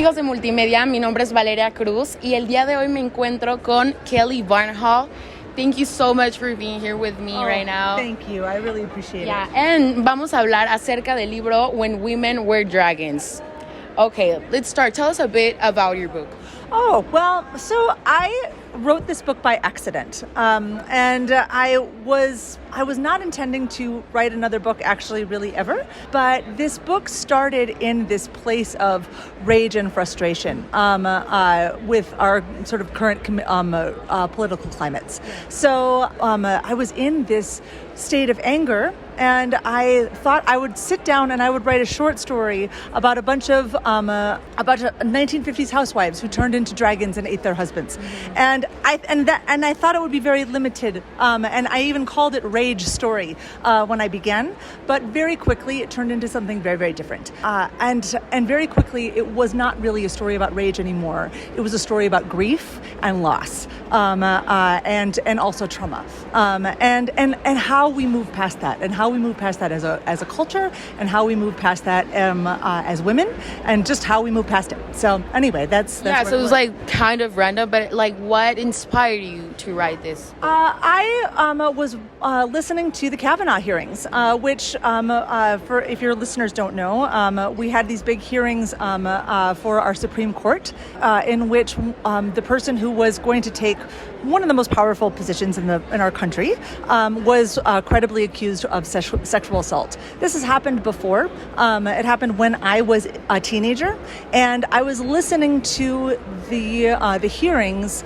amigos de Multimedia, mi nombre es Valeria Cruz y el día de hoy me encuentro con Kelly Barnhill. Thank you so much for being here with me right now. Thank you. I really appreciate it. And vamos a hablar acerca del libro When Women Were Dragons. Okay, let's start. Tell us a bit about your book. Oh, well, so I wrote this book by accident. And I was not intending to write another book actually really ever, but this book started in this place of rage and frustration with our sort of current political climates. So I was in this state of anger, and I thought I would sit down and I would write a short story about a bunch of 1950s housewives who turned into dragons and ate their husbands. And I thought it would be very limited, and I even called it Rage Story when I began. But very quickly, it turned into something very, very different. And very quickly, it was not really a story about rage anymore. It was a story about grief and loss, and also trauma, and how we move past that, and how we move past that as a culture, and how we move past that as women, and just how we move past it. So anyway, that's so it was like kind of random, but like what inspired you to write this? I was listening to the Kavanaugh hearings, which for if your listeners don't know, we had these big hearings for our Supreme Court, in which the person who was going to take one of the most powerful positions in our country was credibly accused of sexual assault. This has happened before. It happened when I was a teenager, and I was listening to the hearings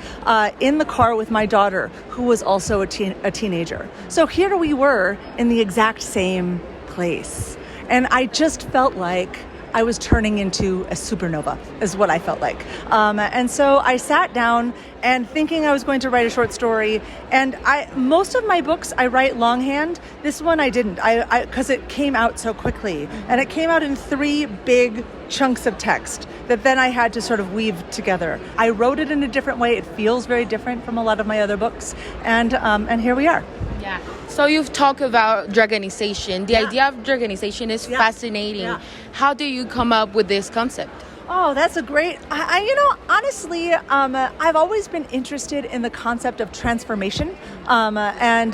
in the car with my daughter, who was also a teenager. So here we were in the exact same place, and I just felt like I was turning into a supernova, is what I felt like. And so I sat down and thinking I was going to write a short story. And most of my books I write longhand. This one I didn't, because it came out so quickly. And it came out in 3 big chunks of text that then I had to sort of weave together. I wrote it in a different way. It feels very different from a lot of my other books. And here we are. Yeah. So you've talked about dragonization. The idea of dragonization is fascinating. Yeah. How do you come up with this concept? Oh, that's a great, honestly, I've always been interested in the concept of transformation, and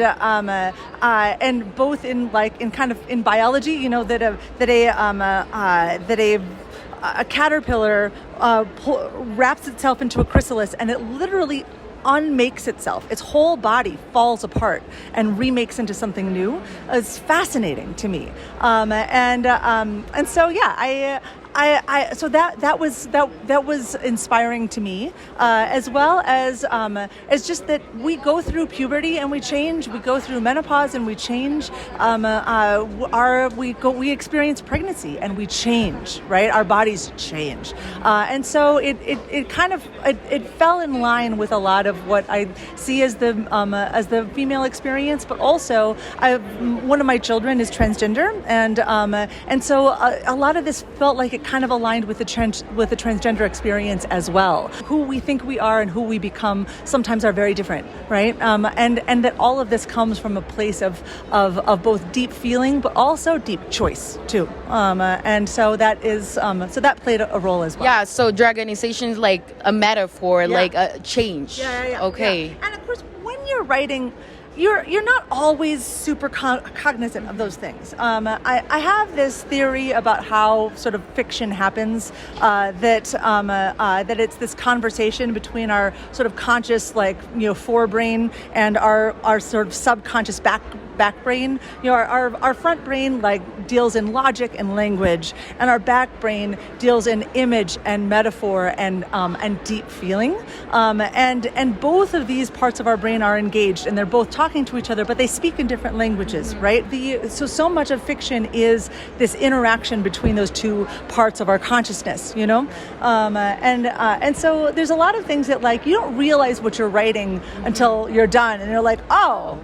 both in biology, that a caterpillar wraps itself into a chrysalis, and it literally unmakes itself. Its whole body falls apart and remakes into something new. It's fascinating to me, and so so that was inspiring to me, as well as it's just that we go through puberty and we change. We go through menopause and we change. We experience pregnancy and we change. Right, our bodies change, and so it kind of fell in line with a lot of what I see as the female experience. But also, one of my children is transgender, and so a lot of this felt like it kind of aligned with the transgender experience as well. Who we think we are and who we become sometimes are very different, right? And that all of this comes from a place of both deep feeling, but also deep choice too. And so that played a role as well. Yeah. So dragonization is like a metaphor, like a change. Yeah. Okay. Yeah. And of course, when you're writing, you're not always super cognizant of those things. I have this theory about how sort of fiction happens, that it's this conversation between our sort of conscious, forebrain and our sort of subconscious back brain. Our front brain deals in logic and language, and our back brain deals in image and metaphor and deep feeling. And both of these parts of our brain are engaged, and they're both talking to each other, but they speak in different languages, right? So much of fiction is this interaction between those two parts of our consciousness, and so there's a lot of things that you don't realize what you're writing until you're done, and you're like, oh,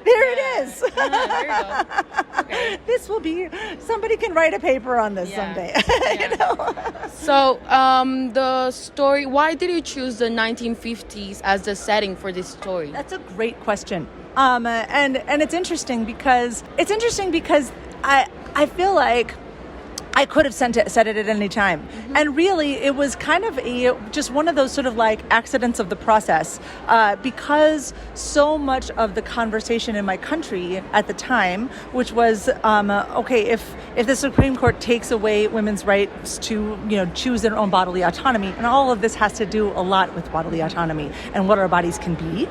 there it is. There you go. Okay. This will be, somebody can write a paper on this someday. So the story, why did you choose the 1950s as the setting for this story? That's a great question. And it's interesting because I feel like I could have said it at any time. Mm-hmm. And really, it was kind of just one of those sort of like accidents of the process, because so much of the conversation in my country at the time, which was, okay, if the Supreme Court takes away women's rights to, choose their own bodily autonomy, and all of this has to do a lot with bodily autonomy and what our bodies can be.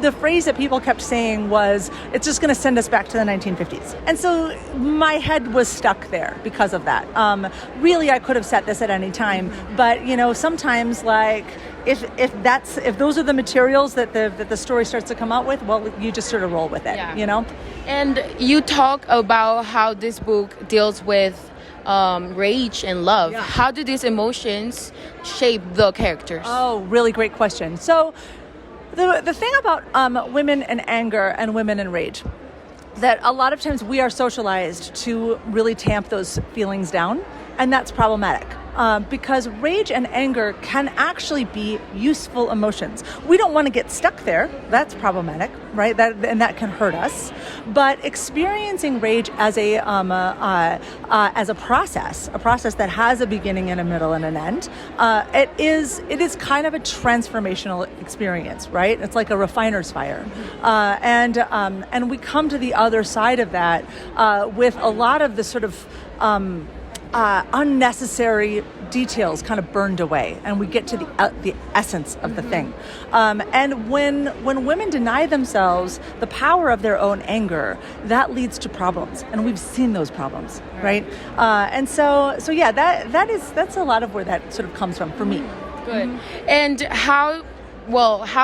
The phrase that people kept saying was, it's just going to send us back to the 1950s. And so my head was stuck there because of that. Really, I could have said this at any time, but sometimes like if those are the materials that the story starts to come out with, well, you just sort of roll with it, And you talk about how this book deals with rage and love. Yeah. How do these emotions shape the characters? Oh, really great question. So the thing about women and anger and women and rage, that a lot of times we are socialized to really tamp those feelings down, and that's problematic. Because rage and anger can actually be useful emotions. We don't want to get stuck there. That's problematic, right? That can hurt us. But experiencing rage as a process that has a beginning and a middle and an end, it is kind of a transformational experience, right? It's like a refiner's fire, and we come to the other side of that with a lot of the sort of unnecessary details kind of burned away, and we get to the essence of the thing. And when women deny themselves the power of their own anger, that leads to problems, and we've seen those problems, right? And so yeah, that's a lot of where that sort of comes from for me. Good. And how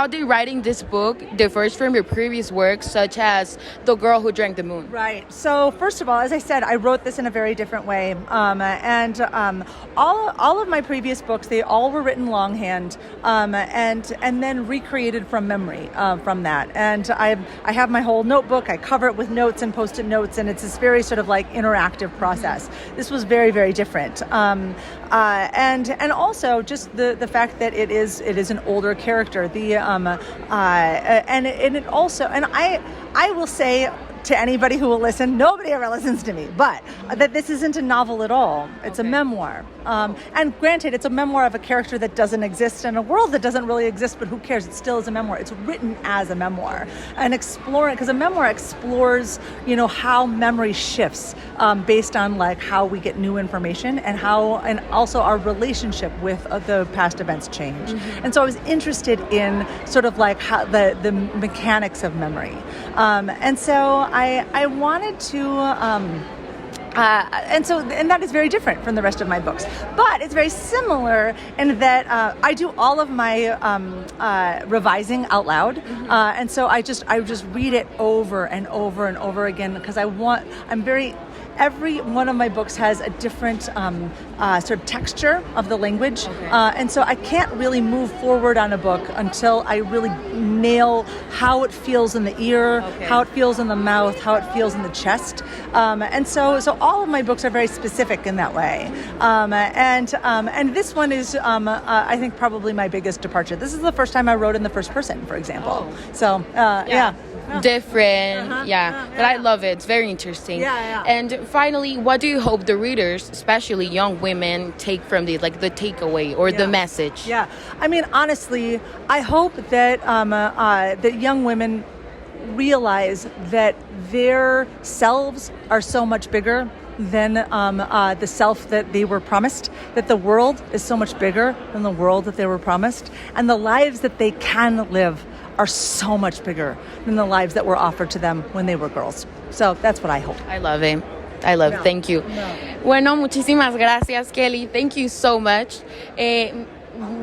did writing this book differs from your previous works, such as The Girl Who Drank the Moon? Right. So first of all, as I said, I wrote this in a very different way. And all of my previous books, they all were written longhand, and then recreated from memory from that. And I have my whole notebook. I cover it with notes and Post-it notes, and it's this very sort of like interactive process. This was very, very different. And also just the fact that it is an older character. And it also, and I will say to anybody who will listen, nobody ever listens to me, but that this isn't a novel at all. It's a memoir. And granted, it's a memoir of a character that doesn't exist in a world that doesn't really exist, but who cares? It still is a memoir. It's written as a memoir and exploring, because a memoir explores, how memory shifts based on like how we get new information and also our relationship with the past events change. Mm-hmm. And so I was interested in sort of like how the mechanics of memory. And so I wanted to, and that is very different from the rest of my books. But it's very similar in that I do all of my revising out loud, and so I just read it over and over and over again because every one of my books has a different sort of texture of the language. Okay. And so I can't really move forward on a book until I really nail how it feels in the ear, how it feels in the mouth, how it feels in the chest. And so all of my books are very specific in that way. And this one is, I think, probably my biggest departure. This is the first time I wrote in the first person, for example. Oh. So, yeah. Different, but I love it. It's very interesting. And finally, what do you hope the readers, especially young women, take from the takeaway or the message? I mean, honestly, I hope that that young women realize that their selves are so much bigger than the self that they were promised, that the world is so much bigger than the world that they were promised, and the lives that they can live are so much bigger than the lives that were offered to them when they were girls. So that's what I hope. I love it. Thank you. Bueno, muchísimas gracias, Kelly. Thank you so much.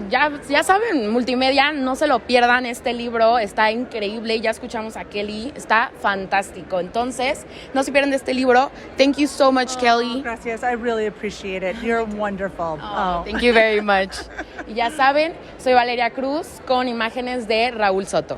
Ya saben, multimedia, no se lo pierdan, este libro está increíble, ya escuchamos a Kelly, está fantástico, entonces no se pierdan de este libro. Thank you so much, Kelly. Gracias, I really appreciate it, you're wonderful. Thank you very much. Y ya saben, soy Valeria Cruz con imágenes de Raúl Soto.